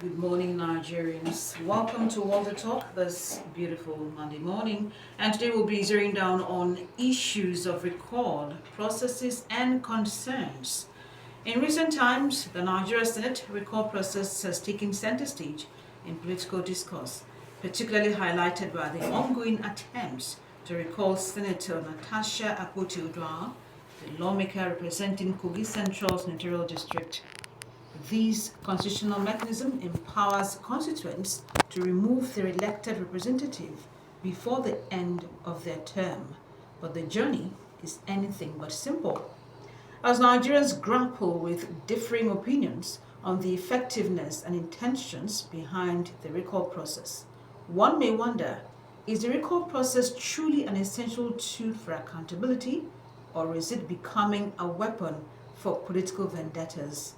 Good morning, Nigerians. Welcome to Walter Talk this beautiful Monday morning. And today we'll be zeroing down on issues of recall, processes, and concerns. In recent times, the Nigeria Senate recall process has taken center stage in political discourse, particularly highlighted by the ongoing attempts to recall Senator Natasha Akpoti-Uduaghan, the lawmaker representing Kogi Central Senatorial District. This constitutional mechanism empowers constituents to remove their elected representative before the end of their term. But the journey is anything but simple. As Nigerians grapple with differing opinions on the effectiveness and intentions behind the recall process, one may wonder, is the recall process truly an essential tool for accountability, or is it becoming a weapon for political vendettas?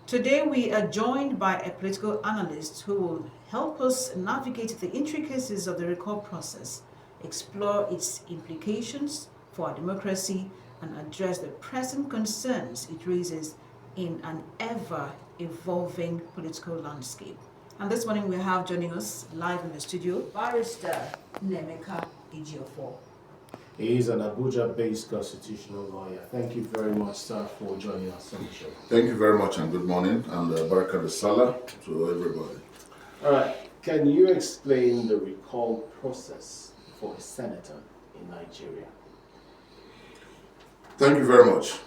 Today, we are joined by a political analyst who will help us navigate the intricacies of the recall process, explore its implications for our democracy, and address the present concerns it raises in an ever-evolving political landscape. And this morning, we have joining us live in the studio, Barrister Nnemeka Ejiofor. He is an Abuja-based constitutional lawyer. Thank you very much, sir, for joining us on the show. Thank you very much and good morning, and Baraka Salah to everybody. All right, can you explain the recall process for a senator in Nigeria? Thank you very much.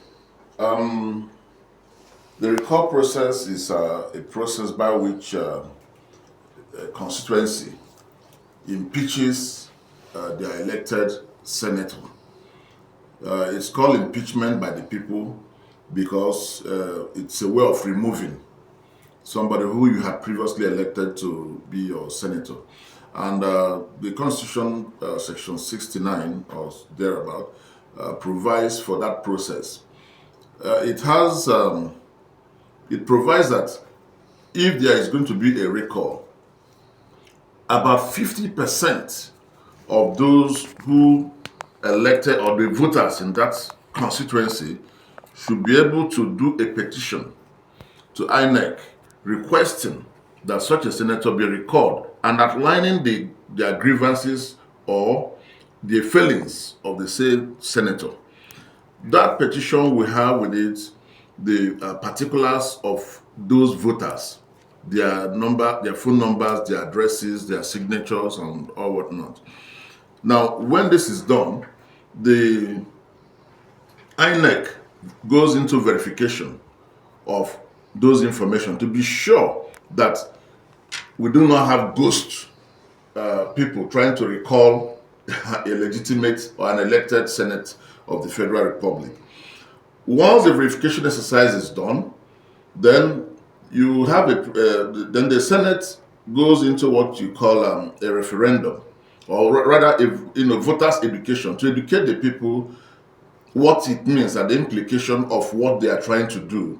The recall process is a process by which a constituency impeaches their elected senator. It's called impeachment by the people because it's a way of removing somebody who you had previously elected to be your senator. And the Constitution, Section 69 or thereabout, provides for that process. It provides that if there is going to be a recall, about 50% of those who elected or the voters in that constituency should be able to do a petition to INEC requesting that such a senator be recalled and outlining their grievances or the failings of the said senator. That petition will have with it the particulars of those voters, their number, their phone numbers, their addresses, their signatures, and all whatnot. Now, when this is done, the INEC goes into verification of those information to be sure that we do not have ghost people trying to recall a legitimate or an elected Senate of the Federal Republic. Once the verification exercise is done, then you have then the Senate goes into what you call a referendum, or rather, voters' education, to educate the people what it means and the implication of what they are trying to do.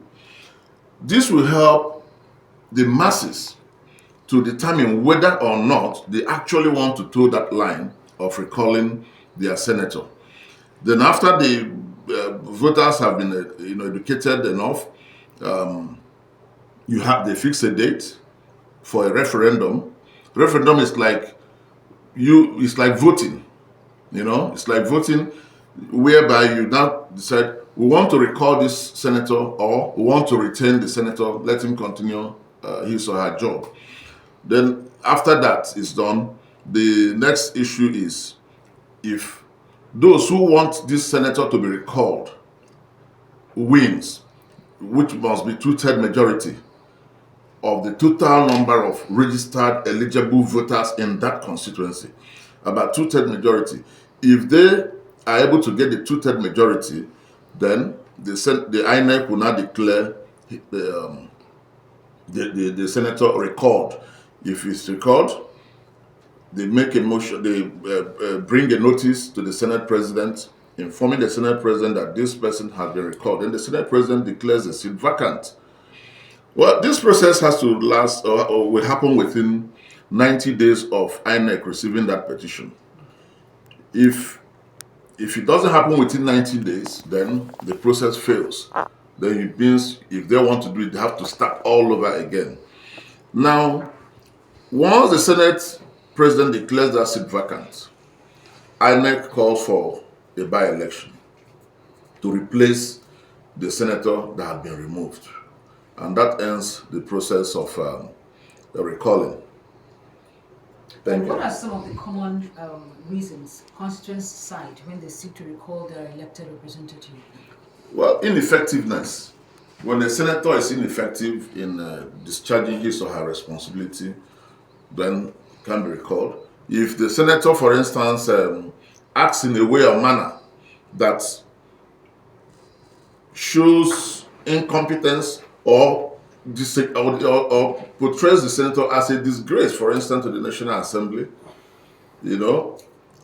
This will help the masses to determine whether or not they actually want to toe that line of recalling their senator. Then, after the voters have been educated enough, they fix a date for a referendum. Referendum is like voting, it's like voting whereby you now decide we want to recall this senator or we want to retain the senator, let him continue his or her job. Then after that is done, the next issue is if those who want this senator to be recalled wins, which must be 2/3 majority of the total number of registered eligible voters in that constituency, about 2/3 majority. If they are able to get the 2/3 majority, then the INEC will now declare the senator recalled. If it's recalled, they make a motion, they bring a notice to the Senate President informing the Senate President that this person has been recalled. And the Senate President declares the seat vacant. Well, this process has to last or will happen within 90 days of INEC receiving that petition. If it doesn't happen within 90 days, then the process fails. Then it means if they want to do it, they have to start all over again. Now, once the Senate president declares that seat vacant, INEC calls for a by-election to replace the senator that had been removed. And that ends the process of recalling. Thank What you. are some of the common reasons constituents cite when they seek to recall their elected representative? Well, ineffectiveness. When a senator is ineffective in discharging his or her responsibility, then it can be recalled. If the senator, for instance, acts in a way or manner that shows incompetence or portrays the senator as a disgrace, for instance, to the National Assembly,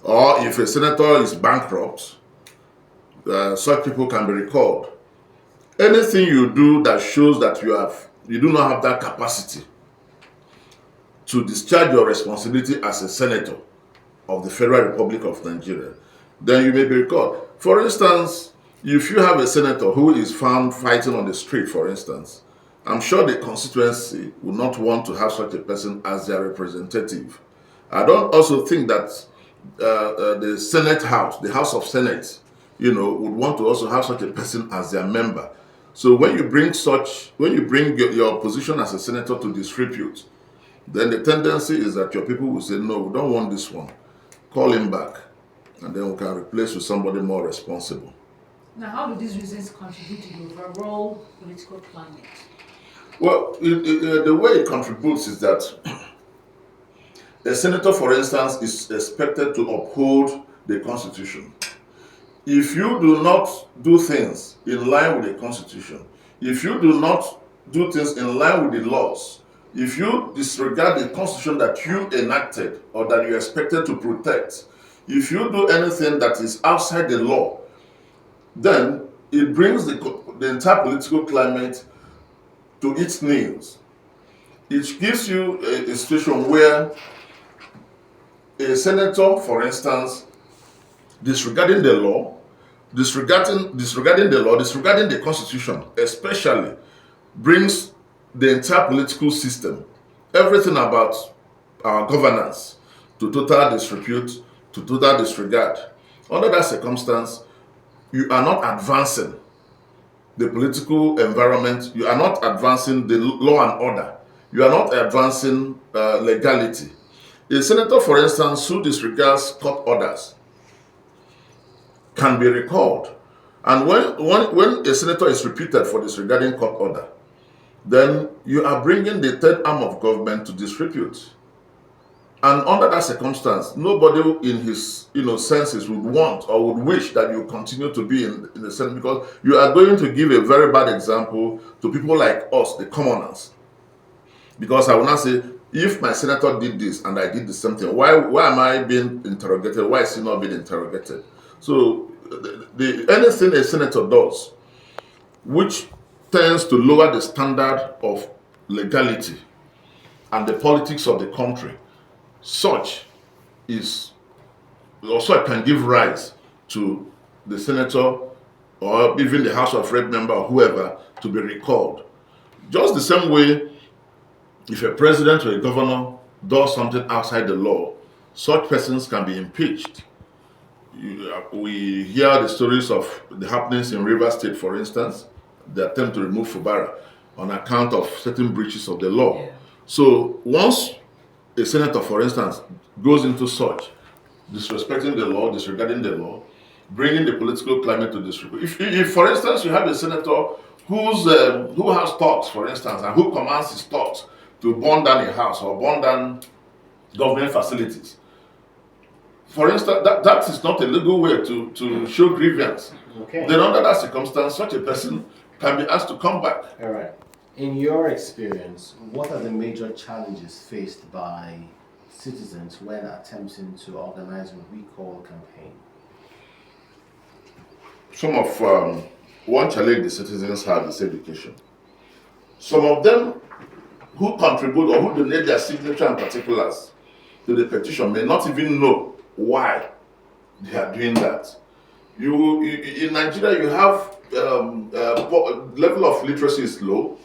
or if a senator is bankrupt, such people can be recalled. Anything you do that shows that you do not have that capacity to discharge your responsibility as a senator of the Federal Republic of Nigeria, then you may be recalled. For instance, if you have a senator who is found fighting on the street, for instance, I'm sure the constituency would not want to have such a person as their representative. I don't also think that the Senate House, the House of Senate, would want to also have such a person as their member. So when you bring your position as a senator to disrepute, then the tendency is that your people will say, no, we don't want this one. Call him back, and then we can replace with somebody more responsible. Now, how do these reasons contribute to the overall political climate? Well, the way it contributes is that a senator, for instance, is expected to uphold the Constitution. If you do not do things in line with the Constitution, if you do not do things in line with the laws, if you disregard the Constitution that you enacted or that you're expected to protect, if you do anything that is outside the law, then it brings the entire political climate to its knees. It gives you a situation where a senator, for instance, disregarding the law, disregarding the Constitution, especially, brings the entire political system, everything about our governance, to total disrepute, to total disregard. Under that circumstance, you are not advancing the political environment, you are not advancing the law and order, you are not advancing legality. A senator, for instance, who disregards court orders can be recalled. And when a senator is repeated for disregarding court order, then you are bringing the third arm of government to disrepute. And under that circumstance, nobody in his senses would want or would wish that you continue to be in the Senate, because you are going to give a very bad example to people like us, the commoners. Because I will not say, if my senator did this and I did the same thing, why am I being interrogated? Why is he not being interrogated? So anything a senator does which tends to lower the standard of legality and the politics of the country, such can give rise to the senator or even the House of Rep member or whoever to be recalled. Just the same way, if a president or a governor does something outside the law, such persons can be impeached. We hear the stories of the happenings in Rivers State, for instance, the attempt to remove Fubara on account of certain breaches of the law. Yeah. So once a senator, for instance, goes into such, disrespecting the law, disregarding the law, bringing the political climate to disrepute. If for instance, you have a senator who has thoughts, for instance, and who commands his thoughts to burn down a house or burn down government facilities, for instance, that is not a legal way to show grievance. Okay. Then under that circumstance, such a person can be asked to come back. All right. In your experience, what are the major challenges faced by citizens when attempting to organize a recall campaign? Some of one challenge the citizens have is education. Some of them who contribute or who donate their signature and particulars to the petition may not even know why they are doing that. In Nigeria, you have level of literacy is low.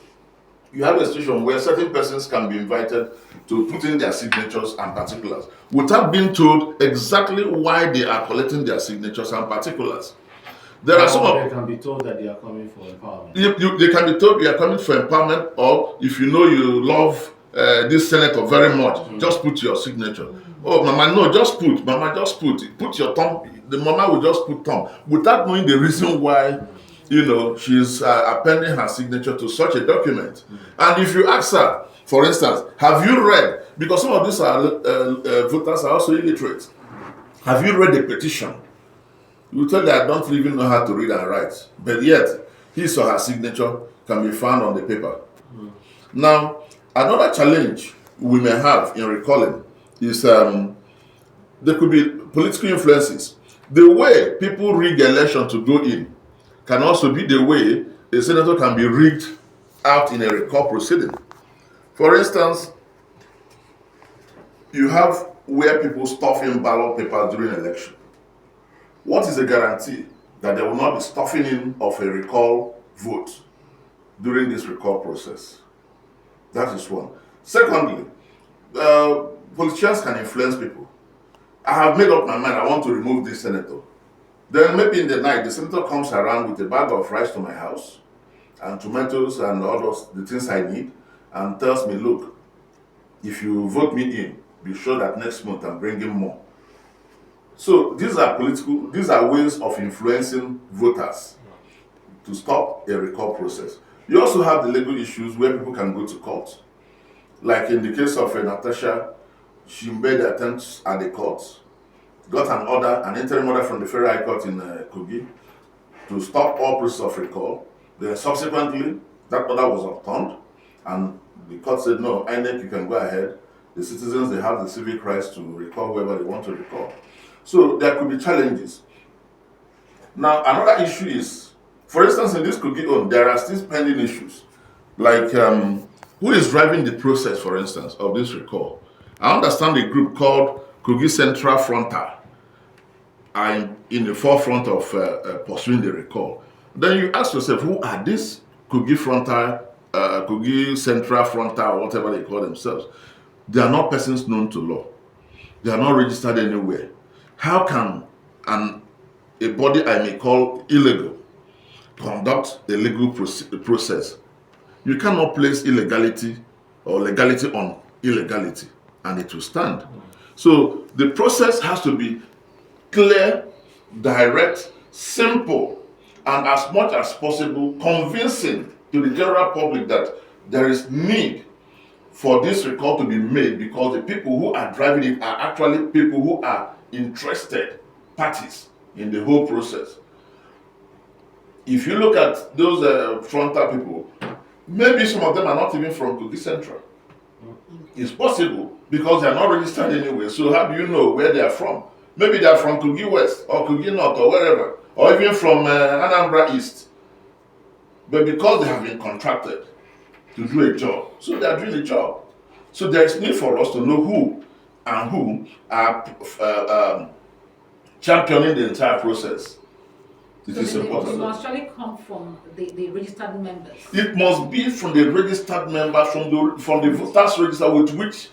you have a situation where certain persons can be invited to put in their signatures and particulars without being told exactly why they are collecting their signatures and particulars. There are some They can be told that they are coming for empowerment. They can be told you are coming for empowerment, or if you know you love this senator very much, just put your signature. Oh, Mama, no, just put. Mama, just put your thumb. The Mama will just put thumb without knowing the reason why, she's appending her signature to such a document. And if you ask her, for instance, have you read? Because some of these voters are also illiterate. Have you read the petition? You tell that I don't even know how to read and write, but yet his or her signature can be found on the paper. Now, another challenge we may have in recalling is there could be political influences. The way people rig election to go in can also be the way a senator can be rigged out in a recall proceeding. For instance, you have where people stuff in ballot papers during election. What is a guarantee that there will not be stuffing in of a recall vote during this recall process? That is one. Secondly, politicians can influence people. I have made up my mind, I want to remove this senator. Then maybe in the night, the senator comes around with a bag of rice to my house and tomatoes and all the things I need, and tells me, look, if you vote me in, be sure that next month I'm bringing more. So these are ways of influencing voters to stop a recall process. You also have the legal issues where people can go to court. Like in the case of Natasha, she made attempts at the court, got an interim order from the Federal High Court in Kogi to stop all process of recall. Then subsequently, that order was overturned, and the court said, no, INEC, you can go ahead. The citizens, they have the civic rights to recall whoever they want to recall. So there could be challenges. Now, another issue is, for instance, in this Kogi own, there are still pending issues. Like, who is driving the process, for instance, of this recall? I understand a group called Kogi Central Frontal are in the forefront of pursuing the recall. Then you ask yourself, who are these Kogi Frontal, Kogi Central Frontal, whatever they call themselves? They are not persons known to law. They are not registered anywhere. How can a body I may call illegal conduct a legal process? You cannot place illegality or legality on illegality, and it will stand. So the process has to be clear, direct, simple, and as much as possible convincing to the general public that there is need for this recall to be made, because the people who are driving it are actually people who are interested parties in the whole process. If you look at those frontal people, maybe some of them are not even from Kogi Central. It's possible because they are not registered anywhere. So how do you know where they are from? Maybe they are from Kogi West or Kogi North or wherever, or even from Anambra East. But because they have been contracted to do a job, so they are doing a job. So there is need for us to know who are championing the entire process. It is important. It must actually come from the registered members. It must be from the registered members, from the voters register with which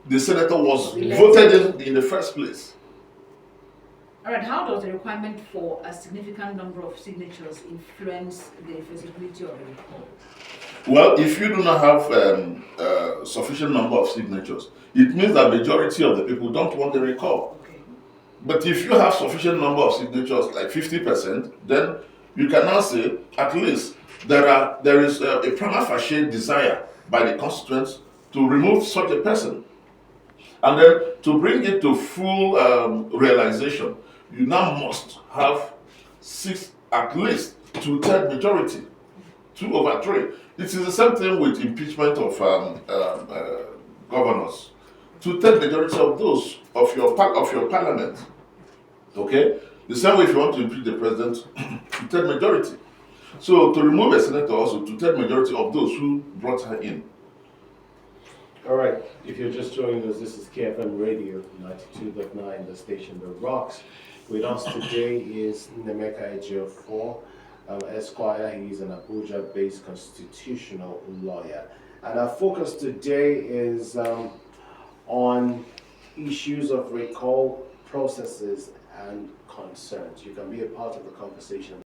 the senator was voted in the first place. All right, how does the requirement for a significant number of signatures influence the feasibility of the recall? Well, if you do not have sufficient number of signatures, it means that majority of the people don't want the recall. Okay. But if you have sufficient number of signatures, like 50%, then you can now say at least there is a prima facie desire by the constituents to remove such a person. And then to bring it to full realization, you now must have at least 2/3 majority, 2/3. It is the same thing with impeachment of governors. 2/3 majority of those of your parliament. Okay? The same way if you want to impeach the president, 2/3 majority. So to remove a senator also, 2/3 majority of those who brought her in. All right, if you're just joining us, this is KFM Radio 92.9, the station that rocks. With us today is Nnemeka Ejiofor, Esquire. He's an Abuja-based constitutional lawyer. And our focus today is on issues of recall processes and concerns. You can be a part of the conversation